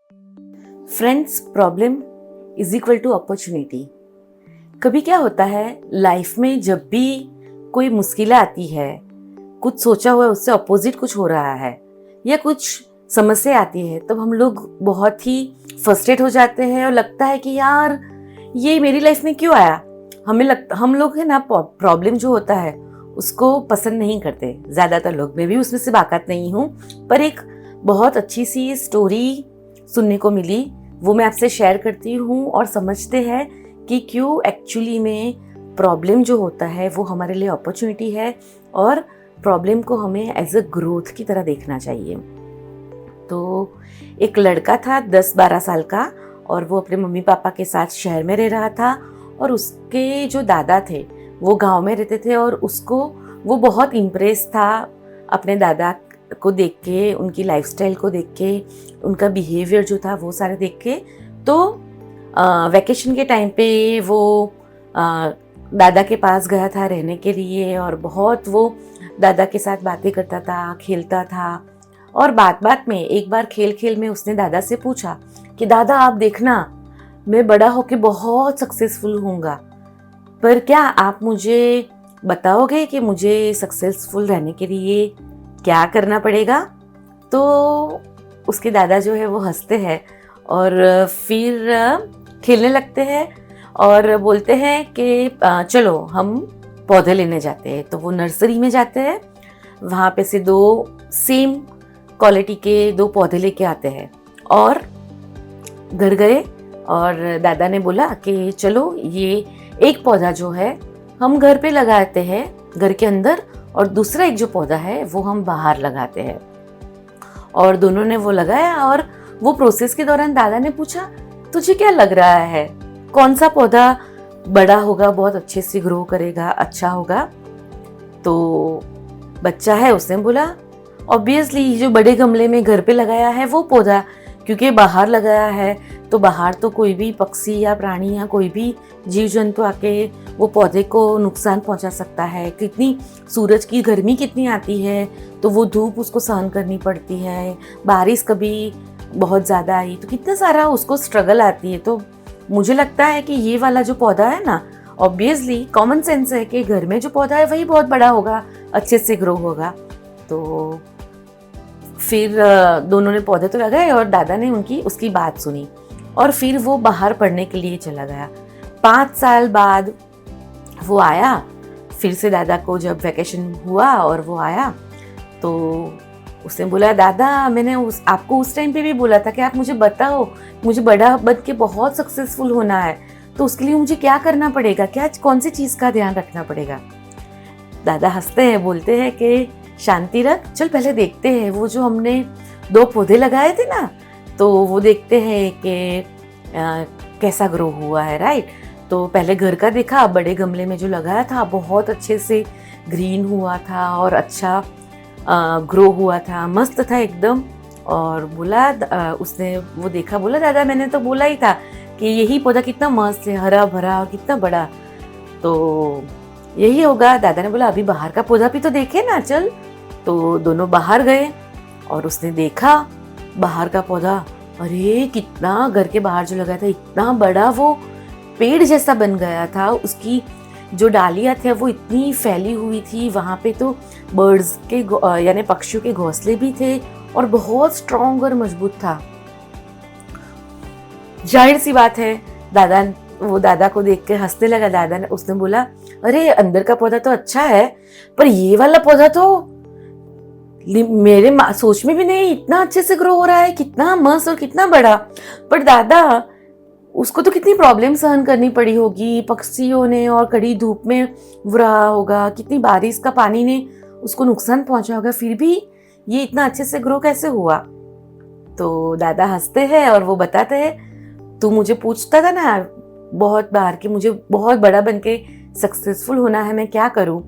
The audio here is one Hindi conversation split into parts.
Friends, problem is equal to opportunity. कभी क्या होता है लाइफ में, जब भी कोई मुश्किल आती है, कुछ सोचा हुआ है उससे अपोजिट कुछ हो रहा है या कुछ समस्या आती है, तब हम लोग बहुत ही फ्रस्ट्रेट हो जाते हैं और लगता है कि यार ये मेरी लाइफ में क्यों आया। हम लोग है ना, प्रॉब्लम जो होता है उसको पसंद नहीं करते ज़्यादातर लोग। मैं भी उसमें से बाकात नहीं हूँ, पर एक बहुत अच्छी सी स्टोरी सुनने को मिली, वो मैं आपसे शेयर करती हूँ और समझते हैं कि क्यों एक्चुअली में प्रॉब्लम जो होता है वो हमारे लिए अपॉर्चुनिटी है और प्रॉब्लम को हमें एज अ ग्रोथ की तरह देखना चाहिए। तो एक लड़का था 10-12 साल का और वो अपने मम्मी पापा के साथ शहर में रह रहा था और उसके जो दादा थे वो गांव में रहते थे और वो बहुत इम्प्रेस था अपने दादा को देख के, उनकी लाइफस्टाइल को देख के, उनका बिहेवियर जो था वो सारे देख के। तो वैकेशन के टाइम पे वो दादा के पास गया था रहने के लिए और बहुत वो दादा के साथ बातें करता था, खेलता था। और बात बात में एक बार खेल खेल में उसने दादा से पूछा कि दादा आप देखना, मैं बड़ा होके बहुत सक्सेसफुल होऊंगा, पर क्या आप मुझे बताओगे कि मुझे सक्सेसफुल रहने के लिए क्या करना पड़ेगा। तो उसके दादा जो है वो हंसते हैं और फिर खेलने लगते हैं और बोलते हैं कि चलो हम पौधे लेने जाते हैं। तो वो नर्सरी में जाते हैं, वहाँ पे से 2 सेम क्वालिटी के 2 पौधे लेके आते हैं और घर गए और दादा ने बोला कि चलो ये एक पौधा जो है हम घर पे लगाते हैं घर के अंदर और दूसरा एक जो पौधा है वो हम बाहर लगाते हैं। और दोनों ने वो लगाया और वो प्रोसेस के दौरान दादा ने पूछा तुझे क्या लग रहा है, कौन सा पौधा बड़ा होगा, बहुत अच्छे से ग्रो करेगा, अच्छा होगा। तो बच्चा है उसने बोला ऑब्वियसली जो बड़े गमले में घर पे लगाया है वो पौधा, क्योंकि बाहर लगाया है तो बाहर तो कोई भी पक्षी या प्राणी या कोई भी जीव जंतु आके वो पौधे को नुकसान पहुंचा सकता है। कितनी सूरज की गर्मी कितनी आती है तो वो धूप उसको सहन करनी पड़ती है, बारिश कभी बहुत ज़्यादा आई तो कितना सारा उसको स्ट्रगल आती है। तो मुझे लगता है कि ये वाला जो पौधा है ना, ऑब्वियसली कॉमन सेंस है कि घर में जो पौधा है वही बहुत बड़ा होगा, अच्छे से ग्रो होगा। तो फिर दोनों ने पौधे तो लगाए और दादा ने उसकी बात सुनी और फिर वो बाहर पढ़ने के लिए चला गया। 5 साल बाद वो आया, फिर से दादा को जब वैकेशन हुआ और वो आया तो उसने बोला दादा मैंने आपको उस टाइम पे भी बोला था कि आप मुझे बताओ, मुझे बड़ा बन के बहुत सक्सेसफुल होना है, तो उसके लिए मुझे क्या करना पड़ेगा, कौन सी चीज़ का ध्यान रखना पड़ेगा। दादा हंसते हैं, बोलते हैं कि शांति रख, चल पहले देखते हैं वो जो हमने 2 पौधे लगाए थे ना, तो वो देखते हैं कि कैसा ग्रो हुआ है, राइट। तो पहले घर का देखा, बड़े गमले में जो लगाया था बहुत अच्छे से ग्रीन हुआ था और अच्छा ग्रो हुआ था, मस्त था एकदम। और बोला उसने वो देखा, बोला दादा मैंने तो बोला ही था कि यही पौधा कितना मस्त है, हरा भरा और कितना बड़ा, तो यही होगा। दादा ने बोला अभी बाहर का पौधा भी तो देखे ना, चल। तो दोनों बाहर गए और उसने देखा बाहर का पौधा, अरे कितना, घर के बाहर जो लगा था इतना बड़ा वो पेड़ जैसा बन गया था। उसकी जो डालियां थे वो इतनी फैली हुई थी, वहाँ पे तो बर्ड्स के यानी पक्षियों के घोंसले भी थे और बहुत स्ट्रॉन्ग और मजबूत था। जाहिर सी बात है दादा को देख के हंसने लगा। दादा ने उसने बोला अरे अंदर का पौधा तो अच्छा है, पर ये वाला पौधा तो मेरे सोच में भी नहीं इतना अच्छे से ग्रो हो रहा है, कितना मस्त और कितना बड़ा। पर दादा उसको तो कितनी प्रॉब्लम सहन करनी पड़ी होगी, पक्षियों ने और कड़ी धूप में वो रहा होगा, कितनी बारिश का पानी ने उसको नुकसान पहुंचा होगा, फिर भी ये इतना अच्छे से ग्रो कैसे हुआ। तो दादा हंसते हैं और वो बताते हैं तू मुझे पूछता था ना बहुत बार कि मुझे बहुत बड़ा बन के सक्सेसफुल होना है, मैं क्या करूं,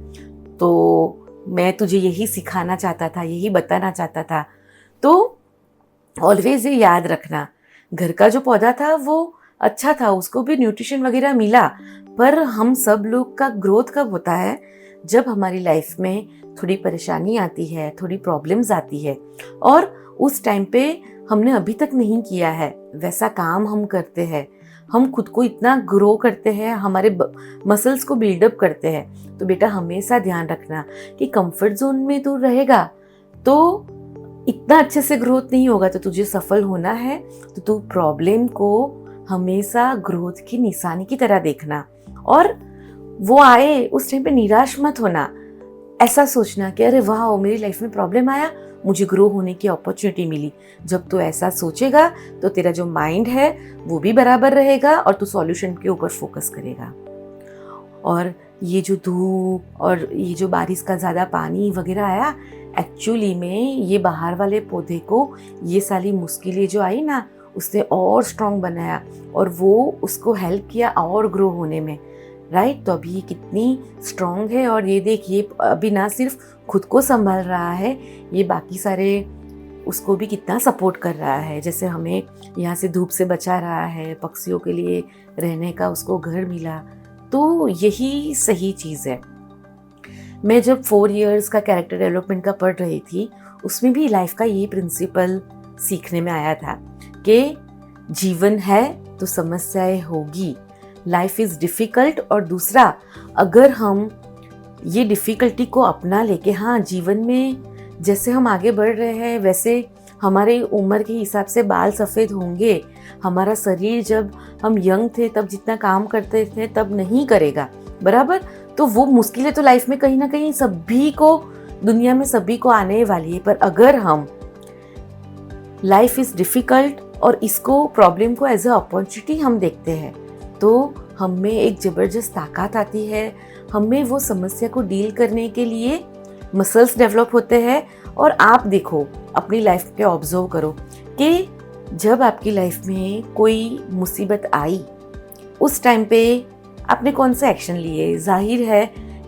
तो मैं तुझे यही सिखाना चाहता था, यही बताना चाहता था। तो ऑलवेज ये याद रखना, घर का जो पौधा था वो अच्छा था, उसको भी न्यूट्रिशन वगैरह मिला, पर हम सब लोग का ग्रोथ कब होता है, जब हमारी लाइफ में थोड़ी परेशानी आती है, थोड़ी प्रॉब्लम्स आती है और उस टाइम पे हमने अभी तक नहीं किया है वैसा काम हम करते हैं, हम खुद को इतना ग्रो करते हैं, हमारे मसल्स को बिल्डअप करते हैं, तो बेटा हमेशा ध्यान रखना कि कंफर्ट जोन में तू रहेगा तो इतना अच्छे से ग्रोथ नहीं होगा। तो तुझे सफल होना है तो तू प्रॉब्लम को हमेशा ग्रोथ की निशानी की तरह देखना, और वो आए उस टाइम पे निराश मत होना। ऐसा सोचना कि अरे वाह मेरी लाइफ में प्रॉब्लम आया, मुझे ग्रो होने की अपॉर्चुनिटी मिली। जब तू ऐसा सोचेगा तो तेरा जो माइंड है वो भी बराबर रहेगा और तू सॉल्यूशन के ऊपर फोकस करेगा। और ये जो धूप और ये जो बारिश का ज़्यादा पानी वगैरह आया, एक्चुअली में ये बाहर वाले पौधे को ये सारी मुश्किलें जो आई ना उसने और स्ट्रॉन्ग बनाया और वो उसको हेल्प किया और ग्रो होने में, राइट। तो अभी ये कितनी स्ट्रॉन्ग है, और ये देख ये अभी ना सिर्फ खुद को संभाल रहा है, ये बाकी सारे उसको भी कितना सपोर्ट कर रहा है। जैसे हमें यहाँ से धूप से बचा रहा है, पक्षियों के लिए रहने का उसको घर मिला, तो यही सही चीज़ है। मैं जब 4 इयर्स का कैरेक्टर डेवलपमेंट का पढ़ रही थी उसमें भी लाइफ का ये प्रिंसिपल सीखने में आया था कि जीवन है तो समस्याएं होगी, लाइफ इज़ डिफ़िकल्ट। और दूसरा, अगर हम ये डिफ़िकल्टी को अपना लेके, हाँ जीवन में जैसे हम आगे बढ़ रहे हैं वैसे हमारे उम्र के हिसाब से बाल सफ़ेद होंगे, हमारा शरीर जब हम यंग थे तब जितना काम करते थे तब नहीं करेगा, बराबर। तो वो मुश्किलें तो लाइफ में कहीं ना कहीं सभी को, दुनिया में सभी को आने वाली है। पर अगर हम लाइफ इज़ डिफ़िकल्ट और इसको प्रॉब्लम को एज अ अपॉर्चुनिटी हम देखते हैं तो हम में एक ज़बरदस्त ताकत आती है, हमें वो समस्या को डील करने के लिए मसल्स डेवलप होते हैं। और आप देखो अपनी लाइफ पे ऑब्जर्व करो कि जब आपकी लाइफ में कोई मुसीबत आई उस टाइम पे आपने कौन से एक्शन लिए, जाहिर है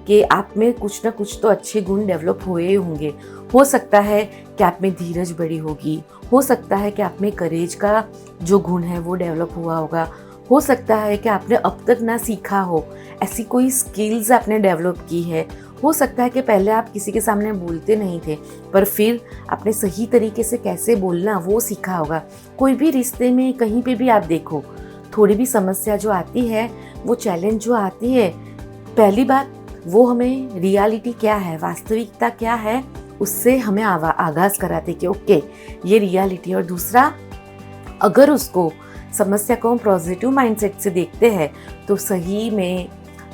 कि आप में कुछ ना कुछ तो अच्छे गुण डेवलप हुए होंगे। हो सकता है कि आप में धीरज बढ़ी होगी, हो सकता है कि आप में करेज का जो गुण है वो डेवलप हुआ होगा, हो सकता है कि आपने अब तक ना सीखा हो ऐसी कोई स्किल्स आपने डेवलप की है, हो सकता है कि पहले आप किसी के सामने बोलते नहीं थे पर फिर आपने सही तरीके से कैसे बोलना वो सीखा होगा। कोई भी रिश्ते में कहीं पे भी आप देखो, थोड़ी भी समस्या जो आती है, वो चैलेंज जो आती है, पहली बात वो हमें रियलिटी क्या है, वास्तविकता क्या है, उससे हमें आगाज़ कराते कि ओके ये रियलिटी। और दूसरा, अगर उसको समस्या को हम पॉजिटिव माइंडसेट से देखते हैं तो सही में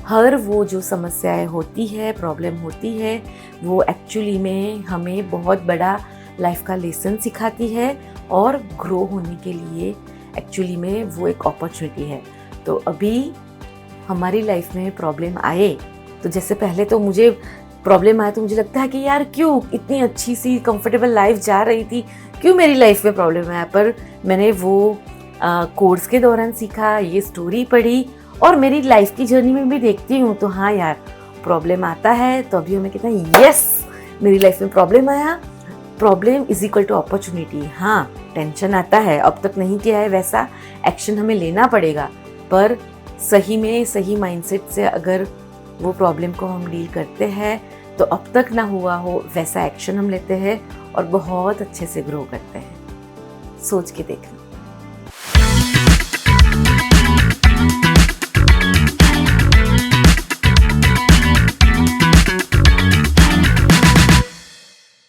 हर वो जो समस्याएं होती है, प्रॉब्लम होती है, वो एक्चुअली में हमें बहुत बड़ा लाइफ का लेसन सिखाती है और ग्रो होने के लिए एक्चुअली में वो एक अपॉर्चुनिटी है। तो अभी हमारी लाइफ में प्रॉब्लम आए तो जैसे पहले तो मुझे प्रॉब्लम आया तो मुझे लगता है कि यार क्यों, इतनी अच्छी सी कंफर्टेबल लाइफ जा रही थी, क्यों मेरी लाइफ में प्रॉब्लम आया। पर मैंने वो कोर्स के दौरान सीखा, ये स्टोरी पढ़ी और मेरी लाइफ की जर्नी में भी देखती हूँ तो हाँ यार प्रॉब्लम आता है तो अभी हमें कहते हैं यस मेरी लाइफ में प्रॉब्लम आया, problem is equal to opportunity. हाँ टेंशन आता है, अब तक नहीं किया है वैसा एक्शन हमें लेना पड़ेगा, पर सही में सही माइंडसेट से अगर वो प्रॉब्लम को हम डील करते हैं तो अब तक ना हुआ हो वैसा एक्शन हम लेते हैं और बहुत अच्छे से ग्रो करते हैं। सोच के देखना।